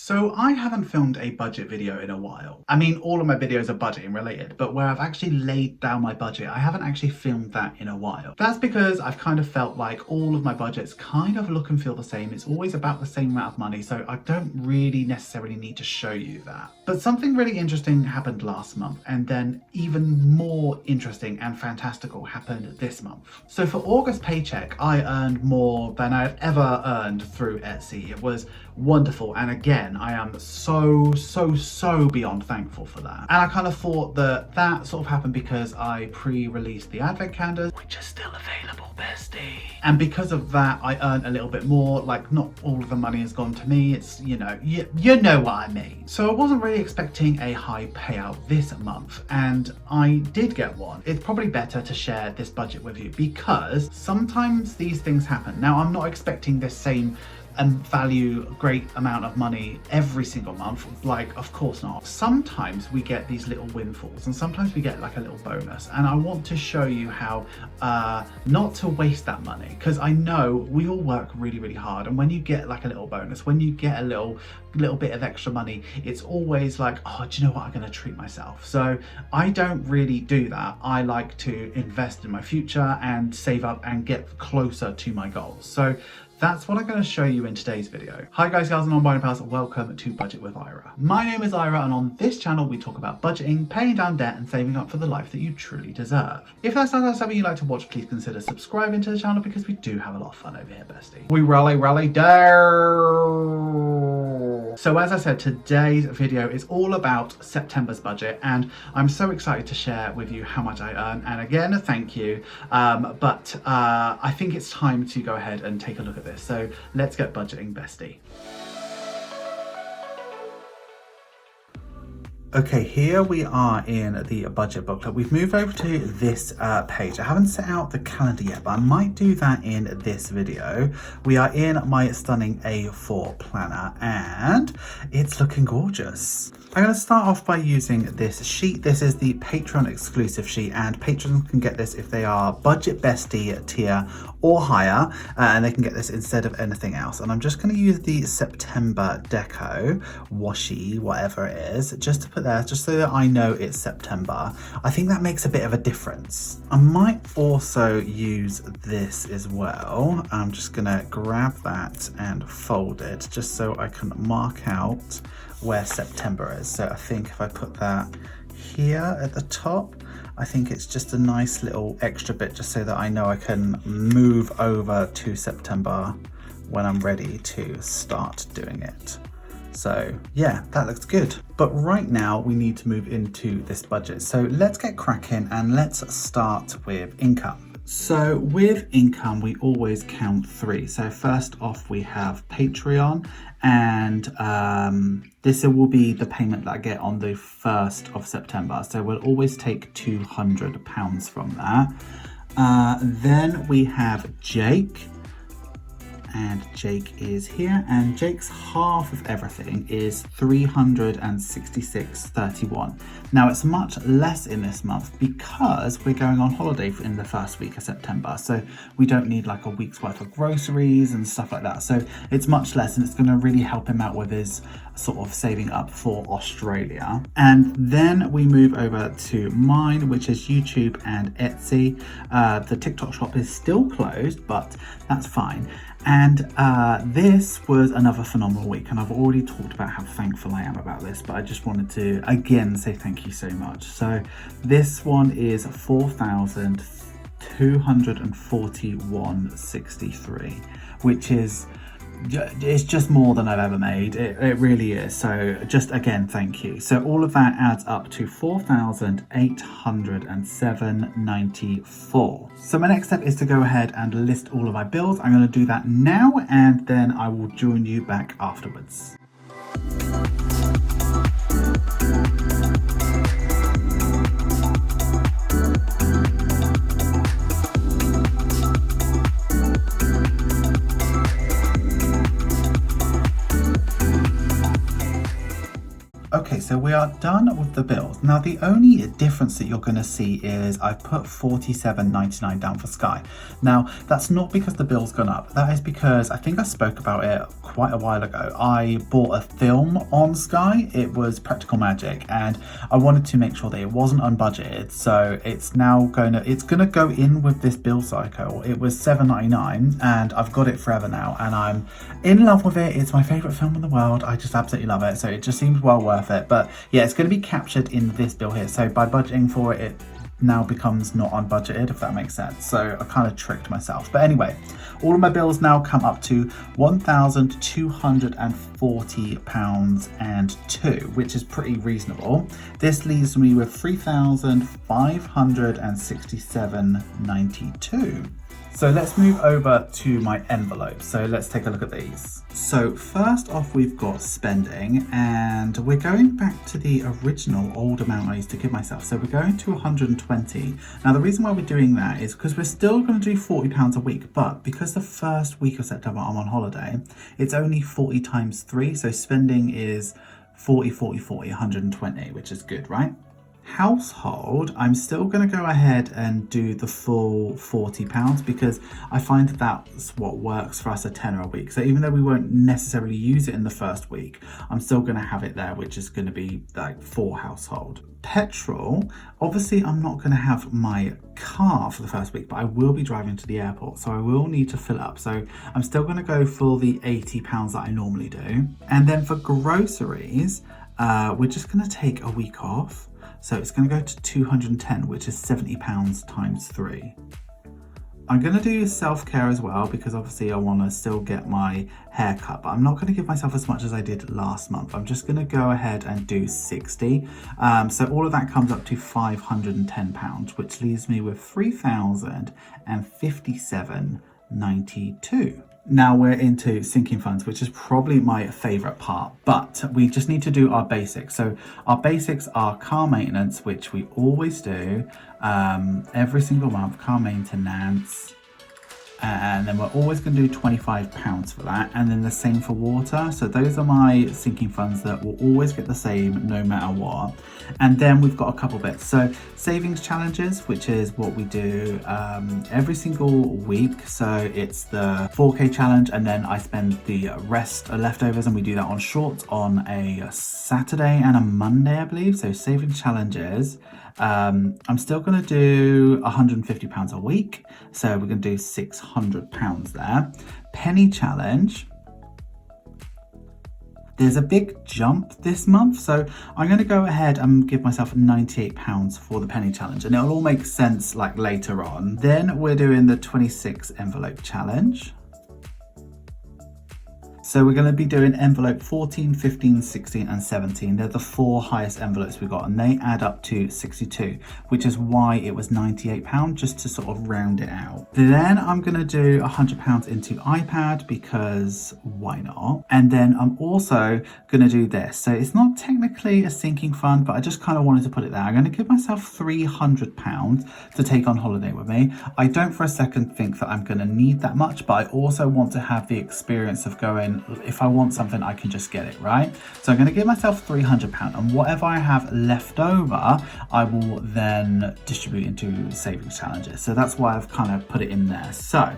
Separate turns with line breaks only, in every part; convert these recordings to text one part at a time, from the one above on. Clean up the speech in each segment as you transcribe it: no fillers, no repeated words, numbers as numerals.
So I haven't filmed a budget video in a while. I mean, all of my videos are budgeting related, but where I've actually laid down my budget, I haven't actually filmed that in a while. That's because I've kind of felt like all of my budgets kind of look and feel the same. It's always about the same amount of money, so I don't really necessarily need to show you that. But something really interesting happened last month, and then even more interesting and fantastical happened this month. So for August paycheck, I earned more than I've ever earned through Etsy. It was wonderful, and again, I am so beyond thankful for that. And I kind of thought that sort of happened because I pre-released the advent calendars, which are still available, bestie. And because of that, I earned a little bit more. Like, not all of the money has gone to me. It's, you know what I mean. So I wasn't really expecting a high payout this month, and I did get one. It's probably better to share this budget with you because sometimes these things happen. Now, I'm not expecting this same value great amount of money every single month, like, of course not. Sometimes we get these little windfalls, and sometimes we get like a little bonus, and I want to show you how not to waste that money, because I know we all work really hard, and when you get like a little bonus, when you get a little bit of extra money, it's always like, oh, do you know what, I'm gonna treat myself. So I don't really do that. I like to invest in my future and save up and get closer to my goals. So that's what I'm going to show you in today's video. Hi guys, girls and non-binary pals, welcome to Budget with Ira. My name is Ira, and on this channel we talk about budgeting, paying down debt and saving up for the life that you truly deserve. If that sounds like something you like to watch, please consider subscribing to the channel because we do have a lot of fun over here, bestie. We rally down. So as I said, today's video is all about September's budget, and I'm so excited to share with you how much I earn. And again, thank you. But I think it's time to go ahead and take a look at this. So let's get budgeting, bestie. Okay, here we are in the budget booklet. We've moved over to this page. I haven't set out the calendar yet, but I might do that in this video. We are in my stunning A4 planner, and it's looking gorgeous. I'm going to start off by using this sheet. This is the Patreon exclusive sheet, and patrons can get this if they are budget bestie tier or higher, and they can get this instead of anything else. And I'm just going to use the September deco washi, whatever it is, just to put there, just so that I know it's September. I think that makes a bit of a difference. I might also use this as well. I'm just going to grab that and fold it just so I can mark out where September is. So I think if I put that here at the top, I think it's just a nice little extra bit just so that I know I can move over to September when I'm ready to start doing it. So yeah, that looks good. But right now we need to move into this budget. So let's get cracking and let's start with income. So with income, we always count three. So first off, we have Patreon, and this will be the payment that I get on the 1st of September. So we'll always take £200 from that. Then we have Jake, and Jake is here, and Jake's half of everything is $366.31. Now it's much less in this month because we're going on holiday in the first week of September, so we don't need like a week's worth of groceries and stuff like that. So it's much less, and it's going to really help him out with his sort of saving up for Australia. And then we move over to mine, which is YouTube and Etsy. The TikTok shop is still closed, but that's fine. And this was another phenomenal week, and I've already talked about how thankful I am about this, but I just wanted to again say thank you so much. So this one is $4,241.63, which is, it's just more than I've ever made. It really is. So just again, thank you. So all of that adds up to $4,807.94. So my next step is to go ahead and list all of my bills. I'm going to do that now, and then I will join you back afterwards. Okay, so we are done with the bills. Now the only difference that you're going to see is I've put $47.99 down for Sky. Now that's not because the bill's gone up. That is because I think I spoke about it quite a while ago, I bought a film on Sky. It was Practical Magic, and I wanted to make sure that it wasn't unbudgeted. So it's now gonna go in with this bill cycle. It was $7.99, and I've got it forever now, and I'm in love with it. It's my favorite film in the world. I just absolutely love it. So it just seems well worth it. But yeah, it's going to be captured in this bill here. So by budgeting for it, it now becomes not unbudgeted, if that makes sense. So I kind of tricked myself. But anyway, all of my bills now come up to £1,240.02, which is pretty reasonable. This leaves me with £3,567.92. So let's move over to my envelopes. So let's take a look at these. So first off, we've got spending, and we're going back to the original old amount I used to give myself. So we're going to 120. Now the reason why we're doing that is because we're still going to do £40 a week, but because the first week of September I'm on holiday, it's only 40 times 3. So spending is 40, 40, 40, 120, which is good, right? Household, I'm still going to go ahead and do the full £40 because I find that's what works for us, a tenner a week. So even though we won't necessarily use it in the first week, I'm still going to have it there, which is going to be like for household. Petrol, obviously I'm not going to have my car for the first week, but I will be driving to the airport, so I will need to fill up. So I'm still going to go for the £80 that I normally do. And then for groceries, we're just going to take a week off. So it's going to go to 210, which is £70 times 3. I'm going to do self-care as well because obviously I want to still get my hair cut, but I'm not going to give myself as much as I did last month. I'm just going to go ahead and do 60. So all of that comes up to £510, which leaves me with £3,057.92. Now we're into sinking funds, which is probably my favorite part, but we just need to do our basics. So our basics are car maintenance, which we always do every single month, car maintenance. And then we're always going to do £25 for that, and then the same for water. So those are my sinking funds that will always get the same no matter what. And then we've got a couple bits. So savings challenges, which is what we do every single week. So it's the 4K challenge, and then I spend the rest leftovers, and we do that on shorts on a Saturday and a Monday, I believe. So savings challenges. I'm still going to do £150 a week, so we're going to do £600 there. Penny challenge. There's a big jump this month, so I'm going to go ahead and give myself £98 for the penny challenge, and it'll all make sense like later on. Then we're doing the 26 envelope challenge. So we're going to be doing envelope 14, 15, 16 and 17. They're the 4 highest envelopes we got, and they add up to 62, which is why it was £98, just to sort of round it out. Then I'm going to do £100 into iPad because why not? And then I'm also going to do this. So it's not technically a sinking fund, but I just kind of wanted to put it there. I'm going to give myself £300 to take on holiday with me. I don't for a second think that I'm going to need that much, but I also want to have the experience of going, if I want something, I can just get it, right? So I'm going to give myself £300, and whatever I have left over, I will then distribute into savings challenges. So that's why I've kind of put it in there. So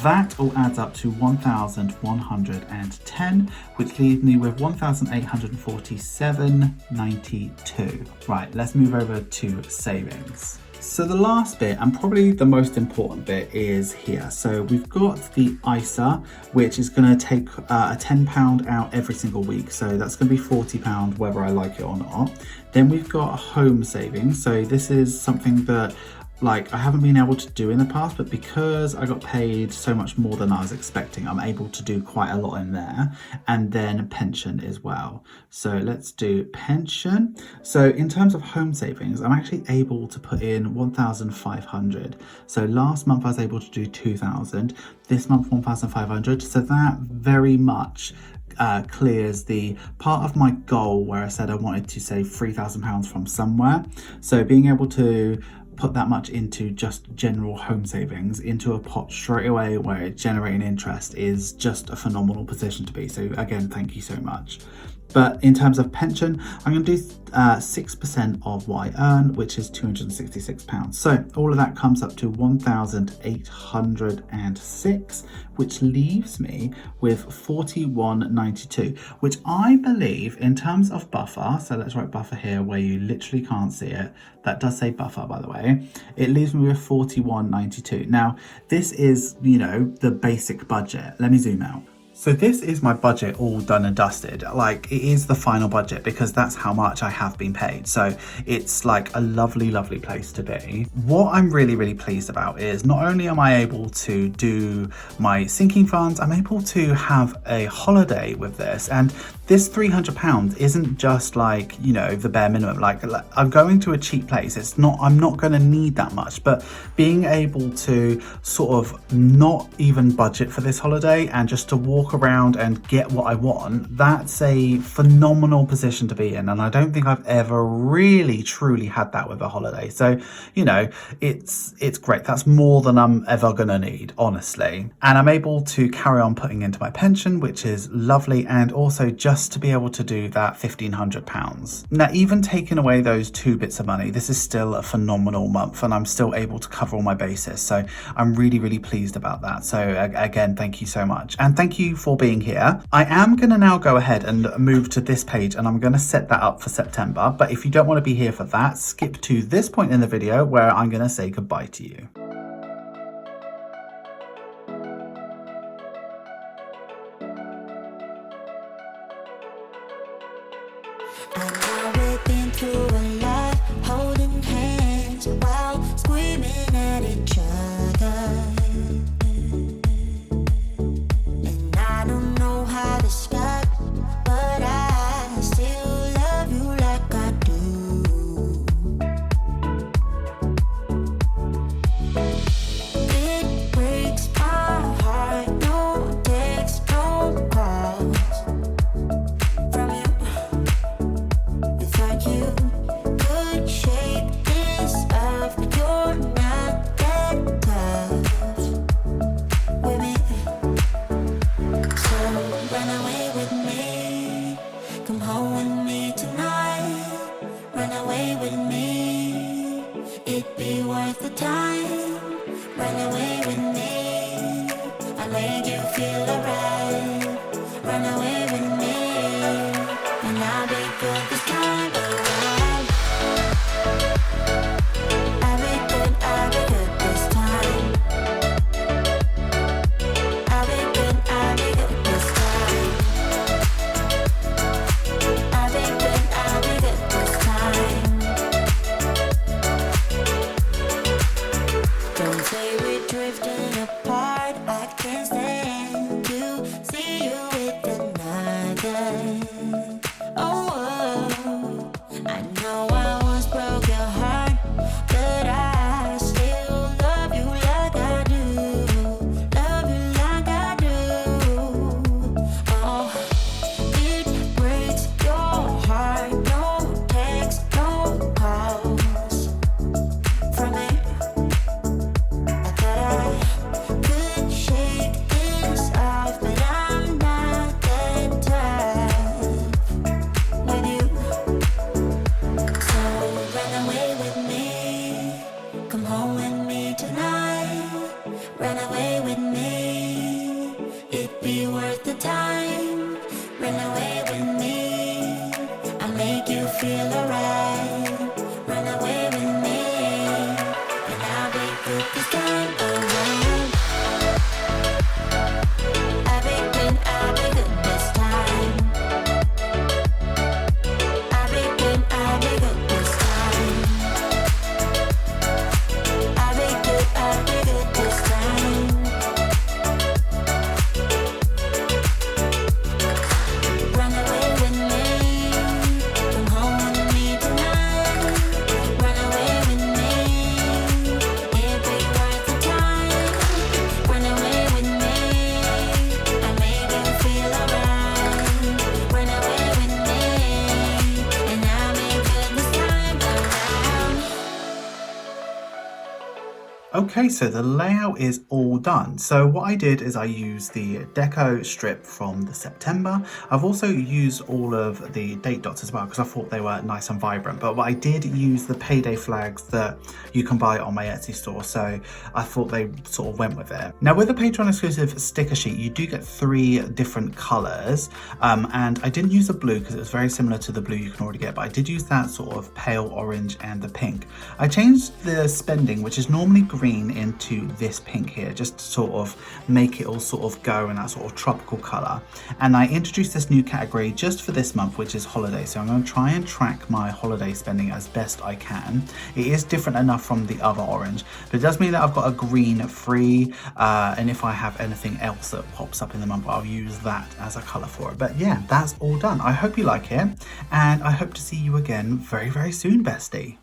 that all adds up to 1,110, which leaves me with 1,847.92. Right, let's move over to savings. So the last bit, and probably the most important bit, is here. So we've got the ISA, which is going to take a £10 out every single week. So that's going to be £40 whether I like it or not. Then we've got home savings. So this is something that I haven't been able to do in the past, but because I got paid so much more than I was expecting, I'm able to do quite a lot in there. And then pension as well. So let's do pension. So in terms of home savings, I'm actually able to put in 1,500. So last month I was able to do 2,000, this month 1,500. So that very much clears the part of my goal where I said I wanted to save £3,000 from somewhere. So being able to put that much into just general home savings into a pot straight away where it's generating interest is just a phenomenal position to be. So again, thank you so much. But in terms of pension, I'm going to do 6% of what I earn, which is £266. So all of that comes up to 1,806, which leaves me with 41.92, which I believe in terms of buffer. So let's write buffer here where you literally can't see it. That does say buffer, by the way. It leaves me with 41.92. Now, this is, you know, the basic budget. Let me zoom out. So this is my budget all done and dusted. Like, it is the final budget because that's how much I have been paid. So it's like a lovely, lovely place to be. What I'm really, really pleased about is not only am I able to do my sinking funds, I'm able to have a holiday with this. And this £300 isn't just like, you know, the bare minimum. Like I'm going to a cheap place. It's not, I'm not going to need that much, but being able to sort of not even budget for this holiday and just to walk around and get what I want, that's a phenomenal position to be in. And I don't think I've ever really truly had that with a holiday. So, you know, it's great. That's more than I'm ever gonna need, honestly. And I'm able to carry on putting into my pension, which is lovely. And also just to be able to do that £1,500. Now, even taking away those 2 bits of money, this is still a phenomenal month and I'm still able to cover all my bases. So I'm really, really pleased about that. So again, thank you so much. And thank you for being here. I am going to now go ahead and move to this page and I'm going to set that up for September. But if you don't want to be here for that, skip to this point in the video where I'm going to say goodbye to you.
We've been through a lot, holding hands while screaming at each other. And I don't know how to start, but I still love you like I do. It breaks my heart, no text, no calls from you. You could shake this off, but you're not that tough with me. So run away with me, come home with me tonight. Run away with me, it'd be worth the time. Run away with me, I'll make you feel alright. Run away with me, and I'll be good this time. Run away with me, come home with me tonight.
Okay, so the layout is all done. So what I did is I used the deco strip from the September. I've also used all of the date dots as well because I thought they were nice and vibrant. But I did use the payday flags that you can buy on my Etsy store. So I thought they sort of went with it. Now with the Patreon exclusive sticker sheet, you do get 3 different colors. And I didn't use the blue because it was very similar to the blue you can already get, but I did use that sort of pale orange and the pink. I changed the spending, which is normally green, into this pink here, just to sort of make it all sort of go in that sort of tropical color. And I introduced this new category just for this month, which is holiday. So I'm going to try and track my holiday spending as best I can. It is different enough from the other orange, but it does mean that I've got a green free, and if I have anything else that pops up in the month, I'll use that as a color for it. But yeah, that's all done. I hope you like it, and I hope to see you again very, very soon, bestie.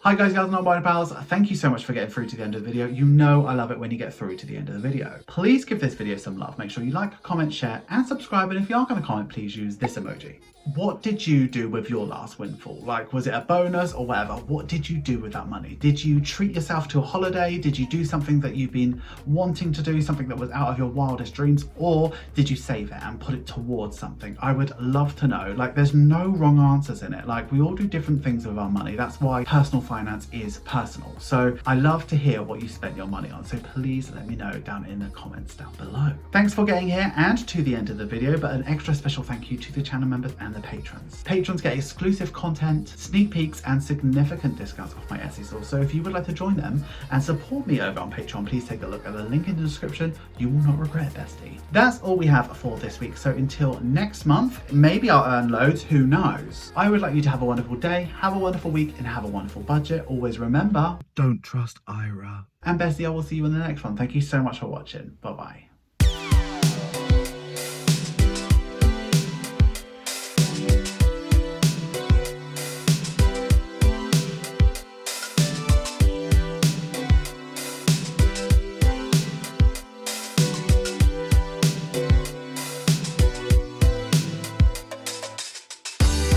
Hi guys, gals, non-binary pals. Thank you so much for getting through to the end of the video. You know I love it when you get through to the end of the video. Please give this video some love. Make sure you like, comment, share, and subscribe. And if you are going to comment, please use this emoji. What did you do with your last windfall? Like, was it a bonus or whatever? What did you do with that money? Did you treat yourself to a holiday? Did you do something that you've been wanting to do, something that was out of your wildest dreams? Or did you save it and put it towards something? I would love to know. Like, there's no wrong answers in it. Like, we all do different things with our money. That's why personal finance is personal. So I love to hear what you spent your money on. So please let me know down in the comments down below. Thanks for getting here and to the end of the video, but an extra special thank you to the channel members and the patrons. Patrons get exclusive content, sneak peeks, and significant discounts off my Etsy store. So if you would like to join them and support me over on Patreon, please take a look at the link in the description. You will not regret, bestie. That's all we have for this week. So until next month, maybe I'll earn loads, who knows? I would like you to have a wonderful day, have a wonderful week, and have a wonderful budget. Always remember, don't trust Ira. And bestie, I will see you in the next one. Thank you so much for watching. Bye-bye.